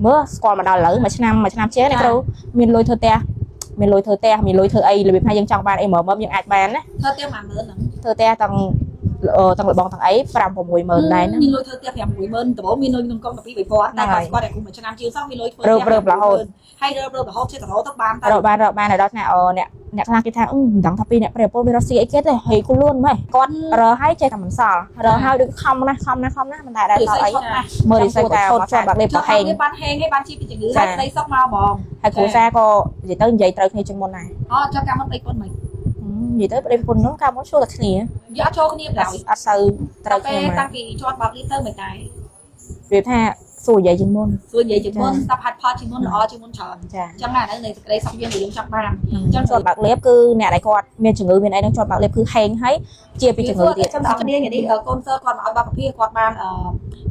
mưa còn mà đào lử mà năm chế này đâu miền lôi thơ te miền lôi thơ ấy là việc hai dân trong ban em mở mâm những ai ban á thơ te tầng tầng lợi bong tầng ấy làm một mùi mờn này miền lôi thơ te làm mùi mờn từ bố miền lôi nông công tập bị phó tại qua đây cũng một năm chiều sau miền lôi rơm là hồn hay rơm là hồn chơi thổ tóc ban này đó nè thằng kia thằng đằng thập pi nè bây giờ bê ấy kết rồi thì cũng luôn mày con rờ hay chơi thằng mình sò rờ hai đứa không nè mình tại đây ấy mời đi xây tao cho bạc đẹp hèn ban hèn hay ban chi bị chữ ngữ đây sóc mau bòn hay cố ra co gì tới vậy tới khi trong môn này cho cam đây con mình gì tới đây con nó cam muốn số là gì giá cho cái niệm đạo sư tới tăng kỳ cho bạc liter mấy cái việc ha xui vậy chừng môn tập hạt pot chừng môn ở chừng môn tròn trong này đây xong viên thì trong bàn trong chọn bạc lép cứ nè đại con miền chừng ngữ miền ấy đang chọn bạc lép cứ hèn thấy chia bị chừng ngữ thì trong đó cái đi ở con sơ còn ở bạc phía quạt bàn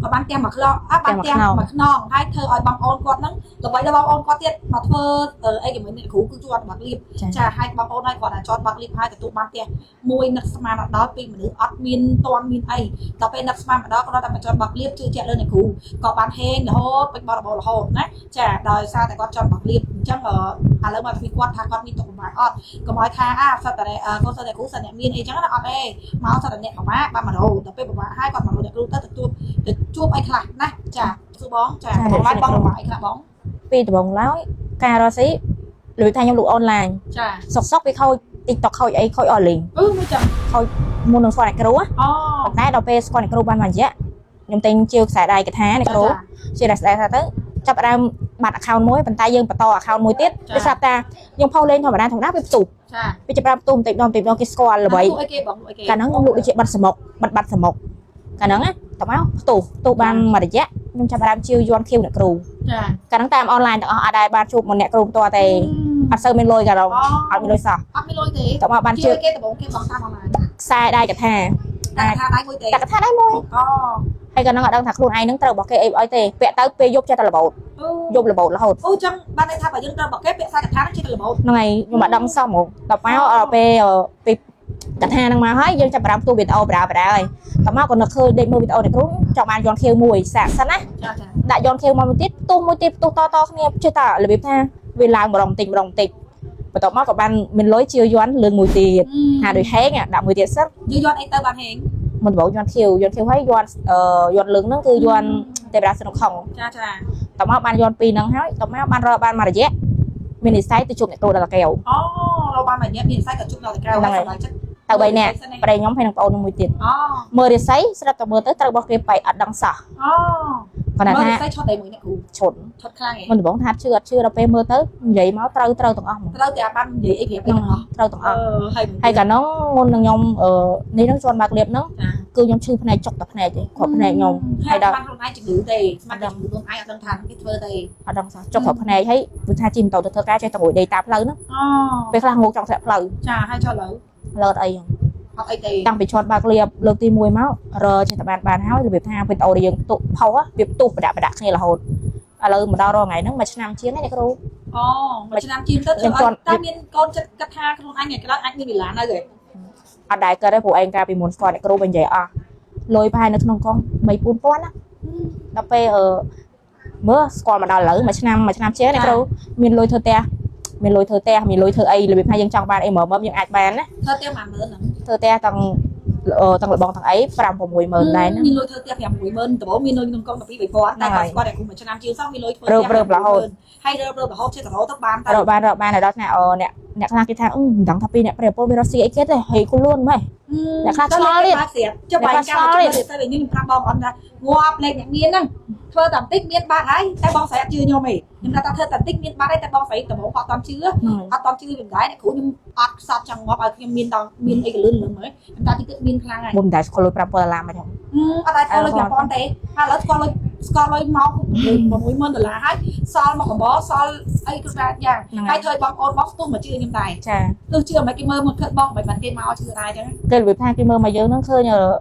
còn bán kem mà lo bán kem mà non hay thơ ở bằng ôn quạt nắng rồi bây giờ bằng ôn quạt tiết mà thơ ở ấy cái mấy này cũ cứ chọn bạc liệp trà hai bằng ôn này còn là chọn bạc liệp hai từ tụ bán kem môi nặc mà đó pin mà đứa admin toàn min ấy tập bên nặc mà đó có đó là chọn bạc liệp chưa chạy lên này cũ còn bán hèn là hốt bạch bò là hốt đấy trà đời sao tại con chọn bạc liệp chắc ở lớn mà phi quạt thang con min tụ bán ọt có nói tha sao tại đây con sao tại cũ sao nhẹ miên ấy chắc là ọt đây máu sao tại nhẹ của má ba mà đầu tập bên bảo hai con mà đầu nhẹ luôn tới từ chuột anh khạc này chả sư bóng chả bóng lái bóng phải khạc bóng vì tụi bóng lái cà xí lưỡi thay nhau lụa online sọc với khôi tiktok khôi ấy khôi ở liền khôi mua đường xoay này cái rúa tay đầu pe xoay này cái rúa ban màn giá nhung tin chiêu xài đài cái thá này cái rúa chiêu đài xài tới chấp ra mặt account mối bàn tay dương và to account mối tiết để sao ta nhưng phao lên thôi mà đang thằng đáp với tụt bây giờ làm tụm tìm cái score là vậy cả nó không lụi chuyện bật sầm mộc cả nó á tao máu tụ ban mà để giá nhưng cho làm chiêu doan kêu nè cừu cả nó tam online ở đây ban chụp một nè cừu to thì ăn sơ men lôi cả đâu ăn men lôi sao tao mà ban chiêu sai đây cả thà cả thà đấy môi hay cả nó ở đâu thật luôn ai nướng tao bỏ cái em ấy thì vẽ tới pe giúp cho tao là bột giúp là bột là hột trong ban đây tao phải dương tao bỏ cái vẽ sai cả thà nó chỉ là bột này nhưng mà đâm xong một tập máu ở pe cả thà năng mà hết dân cho bà làm tu biệt âu bà ơi tao máu còn nó khơi đây mua biệt âu này cũng trong ăn giòn khêu mùi sạc sẵn á đại giòn khêu mà một tiết tu to nghe chưa ta là biết tha vì làm một đồng tình và tao máu của ban mình lối chiêu doán lương mùi tiền hà đời hé nha đạo mùi tiền sắp như doán anh tao ban hẹn mình bảo doán khêu thấy doán lương nó cứ doán tây bà sinh không tao máu ban doán pi năng hết tao máu ban rồi ban mà là dễ mình đi sai từ chụp này tôi là kèo ban này nhé mình sai cả chụp là kèo tao bay nè đây nhóm hay năng tao mùi tiền mưa đi sấy sẽ tao mưa tới tao bao kia bay ở đằng sau còn là cho đầy mũi này chuẩn mình bóng hạt chưa đâu pe mưa tới vậy máu trâu từng ông trâu thì ban gì ấy trâu từng ông hay cả nó môn thằng nhom ní nó chọn bạc liệp nó cứ nhom chư này chọc tập này thì khop này nhom hay đâu ai chụp đủ thì mà đừng luôn ai ở đằng thằng cái thơ thì ở đằng sau chọc khop này thấy vừa tha chim tàu thơ cá cho tàu đầy tạp lớn đó về là ngủ trong sẹp lử hay cho lơ đây tăng bị chọn bạc liệp lơ tim mùi máu rồi trên tập bàn háo thì việc tha việc tàu để dừng tụ phao á việc tụ và đặt này là hồn lơ mà đau rồi ngày nó mà năm chiến này cái đâu mà năm chiến tất cả ta miên con chất cắt tha con anh này cái đó anh đi bị lá nơi rồi ở đại cơ đấy của anh ca bị muốn coi này cái đâu bên vậy lôi bài nó không con mấy phun phun á đập pe ở mưa còn mà đào lử mà năm chế này cái đâu miền lôi thơ te miền lôi thơ ấy là việc hai dân trong ban em mở mâm những ai ban á thơ te tầng lợi bong tầng ấy làm một mùi mờn này miền lôi thơ te làm mùi mờn từ bố miền lôi nông công tập bị phó tại qua đây cũng một năm chiều sau miền lôi rơm là hồn hay rơm là hốt chơi thổ tóc ban này đó nè thằng kia thằng đằng thập pi nè bây giờ bê ấy kết rồi thì cũng luôn mày nè khác xóa đi cho bài cao để sao vậy nhưng thằng bong on ra ngoạp lên những miên năng thơ tầm tích miên ba ấy tay bong phải chưa nhau mày nhưng ta thơ tầm tích miên ba đấy tay bong phải tầm bóng họ toàn chứa bên gái này cũng nhưng sọt chẳng ngoạp ở cái miên đằng miên ấy cái lớn mới chúng ta chỉ tự miên khang này bùn đại con lôi prapor làm mày không ở đây con lôi nhà con thế hay là con lôi máu một mũi mơn là hết sol mà còn bó sol ấy cứ ra nha hay thời bong on bóc tung mà chưa như này tôi chưa mấy cái mơ một cơn bong bảy bàn cây máu chưa ai chứ cái việc hai cái mơ mà giờ nó khơi nhờ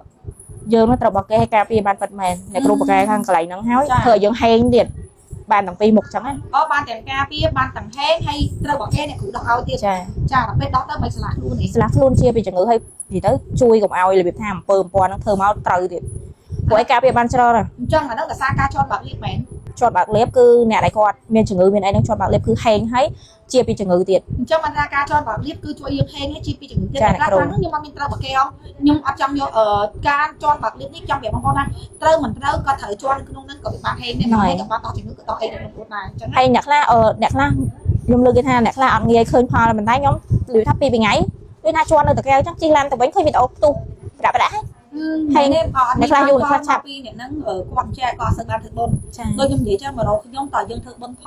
giờ nó trồng bạc cây hay cà phê ban vật mền này kêu bạc cây thằng cái nó háo thời giờ hay điện ban tầng pi một trắng á có ban tầng cà phê ban tầng hé hay trồng bạc cây này cũng đọc ao tiền là bên đó tới mấy slide luôn chia vì chẳng ngữ hay gì tới chui cùng ao là việc tham pơm qua nó thơm máu trời thì của cà phê ban cho rồi chẳng là nó là xa ca cho bạc liệt mền ជាប់បាក់លេបគឺអ្នកដែលគាត់មានជំងឺមានអីនឹងជាប់បាក់លេបគឺហេងហើយជាពីជំងឺទៀតអញ្ចឹងបានថាការជាប់បាក់លេបគឺជួយយើងហេងហើយជាពីជំងឺទៀតតែខ្លះហ្នឹងខ្ញុំអត់មានត្រូវប្រកែខ្ញុំអត់ចង់យកការជាប់បាក់លេបនេះចង់ប្រាប់បងប្អូនថាត្រូវមិនត្រូវក៏ត្រូវជាប់ក្នុងហ្នឹងក៏វាបានហេងដែរហើយក៏បានតោះជំងឺក៏តោះអីដល់ខ្លួនដែរអញ្ចឹងហើយអ្នកខ្លះខ្ញុំលើកគេថាអ្នកខ្លះអត់ងាយឃើញផលប៉ុន្តែខ្ញុំឮថា2ថ្ងៃគឺថាជាប់នៅតកែវអញ្ចឹងជិះឡានទៅវិញឃើញវីដេអូផ្ទុះប្រដាក់ហើយនេះអ្នកខ្លះយល់ខ្លះឆាប់ពីអ្នកហ្នឹងគាត់ចេះក៏សឹកបានធ្វើបុណ្យដូចខ្ញុំនិយាយចឹងមករកខ្ញុំតើយើងធ្វើបុណ្យផ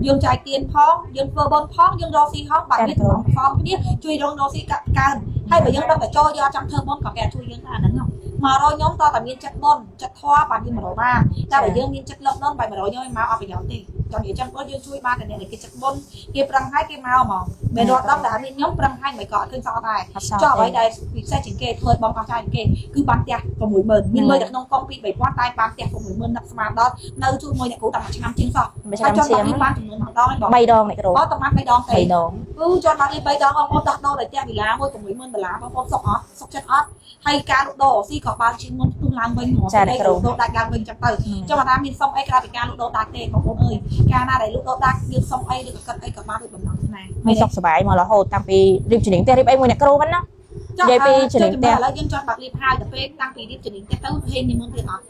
ងយើងចាយទៀនផងយើងធ្វើបុណ្យផងយើងរកស៊ីផងបាត់នេះផងផងគ្នាជួយរកស៊ីកើនហើយបើយើងដល់តែចូលយកចង់ធ្វើបុណ្យក៏គេជួយយើងថាហ្នឹងមករកខ្ញុំតើតែមានចិត្តបុណ្យចិត្តធម៌បានយើងមករកបានតែបើយើងមានចិត្តលក់ដុនបែបមករកខ្ញុំមកអត់ប្រយោជន៍ទេចង់និយាយចឹងគាត់យើងជួយបានតែអ្នកគេចិត្តបុណ្យគេប្រឹងហើយគេមកហ្មងមិនរត់ដល់តែមានខ្ញុំប្រឹងហើយមិនក៏អត់ឃើញសល់ដែរចុះអ្វីដែលពិសេសជាងគេធ្វើបងអស់ចាយគេគឺបានផ្ទះ60000មានលុយតែក្នុងកុំពី3000តែបានផ្ទះ60000នឹកស្មានដល់នៅជួយមួយអ្នកគ្រូតាំងមួយឆ្នាំជាងសោះហើយចុះបានបានចំនួនម្ដងហើយបង3ដងអ្នកគ្រូអត់តែបាន3ដងទេគឺចុះបាន3ដងបងប្អូនដោះដូរតែផ្ទះវិឡាមួយ$60000បងប្អូនសុខអត់សុខចិត្តអត់ហើយការលក់ដូរស៊ីក៏បានជាងមុនផ្ទុះឡើងវិញហ្មងតែលក់ដូរដាច់ឡើងវិញចឹងទៅចុះថាមានសុំអីក្រៅពីការលក់ដូរដាច់ទេបងប្អូនអើយការណាដែលលក់ដូរដាច់យើងសុំអីឬក៏កាត់អីក៏បានដូចបំណងដែរមិនសុខសប្បាយមករហូតតាំងពីរៀបជំនាញផ្ទះរៀបអីមួយអ្នកគ្រូហ្នឹងណានិយាយពីជំនាញផ្ទះឥឡូវយើងចង់បាក់រៀបហើយទៅពេលតាំងពីរៀបជំនាញផ្ទះទៅហេងនេះមុនទៀតអត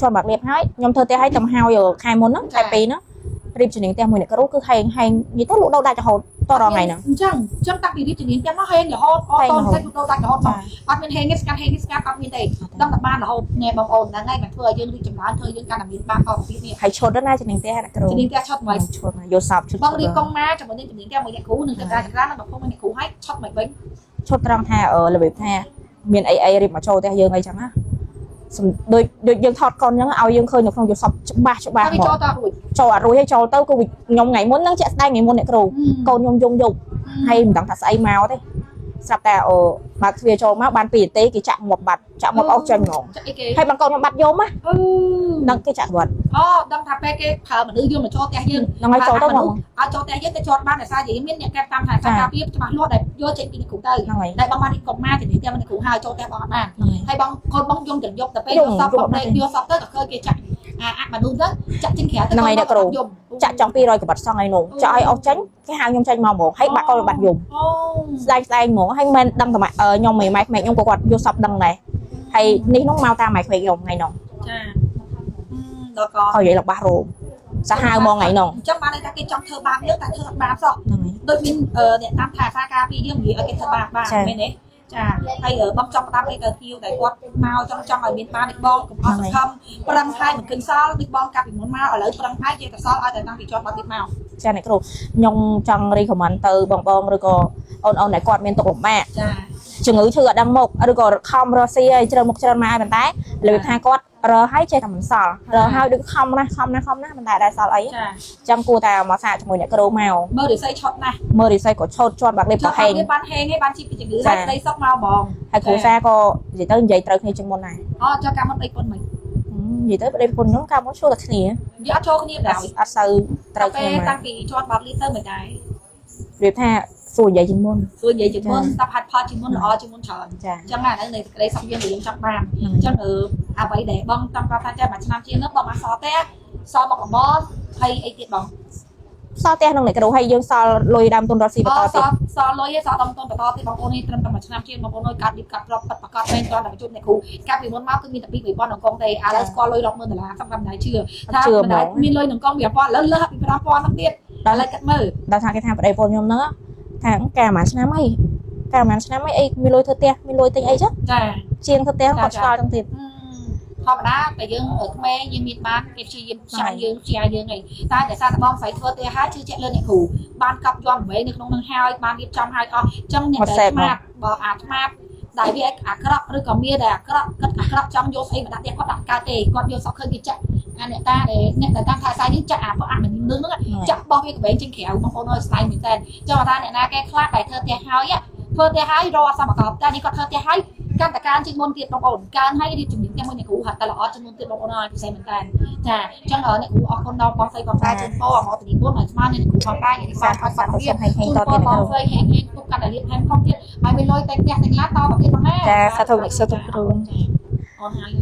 ់ជាប់បាក់រៀបហើយខ្ញុំធ្វើផ្ទះហើយតំហើយខែមុនហ្នឹងខែ2ហ្នឹងរៀបជំនាញផ្ទះមួយអ្នកគ្រូគឺហេងនិយាយទៅលក់ដូរដាច់រហូតតរថ្ងៃហ្នឹងអញ្ចឹងតាំងពីរៀបជំនាញផ្ទះមកហេងរហូតអត់តតែលក់ដូរដាច់រហូតមកអត់មានហេងនេះស្កាត់ហេងនេះស្កាត់អត់មានទេដឹងតែបានរហូតណែបងប្អូនហ្នឹងហើយមិនធ្វើឲ្យយើងរីកចម្រើនធ្វើយើងកាន់តែមានបានផលពីនេះហើយឈុតណាជំនាញផ្ទះអ្នកគ្រូជំនាញផ្ទះឈុតមិនឈុតយកសោបឈុតបងរៀបកុងម៉ាជាមួយនឹងជំនាញផ្ទះមួយអ្នកគ្រូនឹងតែការនឹងបងប្អូនមួយអ្នកគ្រូឲ្យឈុតមិនវិញឈុតត្រង់ថារបៀបថាមានអីរៀបមកចូលផ្ទះយើងអីចឹងណាដូចយើងថតកូនអញ្ចឹងឲ្យយើងឃើញនៅក្នុងយល់សពច្បាស់មកចូលអត់រួចហើយចូលទៅគឺខ្ញុំថ្ងៃមុនហ្នឹងជាក់ស្ដែងថ្ងៃមុនអ្នកគ្រូកូនខ្ញុំយំយប់ហើយមិនដឹងថាស្អីមកទេស្រាប់តែបើទ្វារចូលមកបាន2នាទីគេចាក់មាត់បាត់ចាក់មាត់អស់ចេញហ្មងហើយបងកូនខ្ញុំបាត់យំណានឹងគេចាក់បាត់ដឹងថាពេលគេប្រើមនុស្សយកមកចូលផ្ទះយើងហ្នឹងហើយចូលទៅហ្មងឲ្យចូលផ្ទះយើងទៅជាប់បានដោយសារយើងមានអ្នកកែតាមថែការពារច្បាស់លាស់ដែលយកចេញពីគ្រូទៅដែលបងបានកុំមកជំនាញផ្ទះមិនគ្រូហើយចូលផ្ទះបងអត់បានហើយបងកូនបងយំទាំងយប់តែពេលយកសពបងយកសពទៅក៏ឃើញគេចាក់មនុស្សទៅចាក់ចេញក្រៅទៅហ្នឹងហើយអ្នកគ្រូចាក់ចង់200ក្បាត់សងហើយនោះចាក់ឲ្យអស់ចេញគេហៅខ្ញុំចេញមកហ្មងហើយបាក់កូនបាត់យំស្ដែងហ្មងហើយមិនដឹងតែខ្ញុំមិនម៉ែក្មេកខ្ញុំក៏គាត់យកសពដឹងដែរហើយនេះនោះមកតាមម៉ែក្មេកខ្ញុំថ្ងៃនោះចាដល់ក៏ហើយនិយាយលបាស់រោមសាហាវហ្មងថ្ងៃនោះអញ្ចឹងបានតែគេចង់ធ្វើបាបយើងតែធ្វើអត់បានសោះដូចមានអ្នកតាមថែសារការពារយើងនិយាយឲ្យគេធ្វើបាបបានមែនទេចាហើយបងចង់ផ្ដាំអីទៅធៀវតែគាត់មកចង់ឲ្យមានបាននេះបងកុំអត់សង្ឃឹមប្រឹងហើយមិនឃើញសល់ដូចបងកាប់ពីមុនមកឥឡូវប្រឹងហើយជាតែសល់ឲ្យតែតាំងពីជាប់បាត់ទៀតមកចាអ្នកគ្រូខ្ញុំចង់រីកខមមិនទៅបងឬក៏អូនដែលគាត់មានទុកលំបាកចាជំងឺឈឺអត់ដឹងមុខឬក៏ខំរស់ស៊ីឲ្យច្រើនមុខច្រើនម៉ាយប៉ុន្តែលើថាគាត់រើហើយចេះតែមិនសល់រើហើយដូចខំណាស់ប៉ុន្តែដែរសល់អីចឹងគួរតែមកសាកជាមួយអ្នកគ្រូមកមើលរិស័យឆត់ណាស់មើលរិស័យក៏ឆត់ជាប់បាក់លេបក៏ហេងបានហេងឯងបានជីពីជំងឺតែស្ដីសុកមកហ្មងហើយគ្រូសាក៏និយាយទៅនិយាយត្រូវគ្នាជាងមុនដែរចុះកាលមុនអីពុនមិននិយាយទៅប្តីប្រពន្ធខ្ញុំកាលមុនឈ្លោះតែគ្នានិយាយអត់ចូលគ្នាដែរអត់សូវត្រូវគ្នាតាំងពីជាប់បាក់លេបទៅមិនដែររៀបថាសួរនិយាយជាងមុនស្ដាប់ហាត់ផលជាងមុនល្អជាងមុនច្រើនអញ្ចឹងអាហ្នឹងនៃក្តីសុខយើងយើងចង់បានអញ្ចឹងអ្វីដែលបងតាមប្រាប់ថាតែមួយឆ្នាំជាងនោះបងមកសល់តែសល់មកកំបោហើយអីទៀតបងសល់ផ្ទះក្នុងអ្នកគ្រូហើយយើងសល់លុយដើមទុនរត់ស៊ីបន្តទៀតសល់លុយឯងសល់ដើមទុនបន្តទៀតបងប្អូននេះត្រឹមតែមួយឆ្នាំជាងបងប្អូនកាត់ឌីបកាត់ប្រប់ប៉ាត់ប្រកាត់មែនគាត់តែជួបអ្នកគ្រូកាត់ពីមុនមកគឺមានតែ2-3000ក្នុងកងទេឥឡូវស្គាល់លុយ$100,000សម្រាប់ម្ដាយជឿថាម្ដាយមានលុយក្នុងកងវាប៉ុណ្ណឹងឥឡូវលើសពី5000ហ្នឹងទៀតដល់ឥឡូវកាត់មើលដល់ថាគេថាប្តីប្រពន្ធខ្ញុំហ្នឹងថាកាលមួយឆ្នាំអីកាលមួយឆ្នាំអីមានលុយធ្វើផ្ទះមានលុយទិញអីចឹងចាជាងធ្វើផ្ទះគាត់ឆ្លល់ទាំងទៀតធម្មតាតែយើងខ្មែរយើងមានបានគេព្យាយាមចាយយើងជាយើងអីតែតែសារតបងស្រីធ្វើផ្ទះហើយជឿជាក់លើអ្នកគ្រូបានកប់យន់វិញនៅក្នុងនឹងហើយបានរៀបចំហើយអស់អញ្ចឹងអ្នកដែលស្មាតបើអាស្មាតដែលវាអាក្រក់ឬក៏មានដែលអាក្រក់គិតអាក្រក់ចង់យកស្អីមកដាក់ផ្ទះគាត់ដាក់កើតទេគាត់យកសក់ឃើញគេចាក់អ្នកតាដែលអ្នកដែលតាមថែសាយនេះចាក់អាប្រអមនុស្សនឹងចាក់បោះវាក្បែរចេញក្រៅបងប្អូនអើយស្ដាយមែនតើចង់ថាអ្នកណាគេខ្លះដែលធ្វើផ្ទះហើយធ្វើផ្ទះហើយរកអសមកបតែនេះគាត់ធ្វើផ្ទះហើយកាន់តែការជាងមុនទៀតបងប្អូនកើនហើយរៀបជំនាញតែមួយអ្នកគ្រូហាត់តែល្អជាងមុនទៀតបងប្អូនអើយពិសេសមែនតើចាអញ្ចឹងអ្នកគ្រូអរគុណដល់បងស្រីបងស្រីជូនពរអមតនីមុនឲ្យស្មានអ្នកគ្រូផងដែរនិយាយសាអត់បាត់ទៀតហេងតទៀតបងស្រីហេងទុកកាន់តែរៀបថែមផងទៀតហើយមានលុយតែផ្ទះទាំងឡាតទៅទៀតផងណាចាសាធុនិកសទុគ្រូអូនហើយ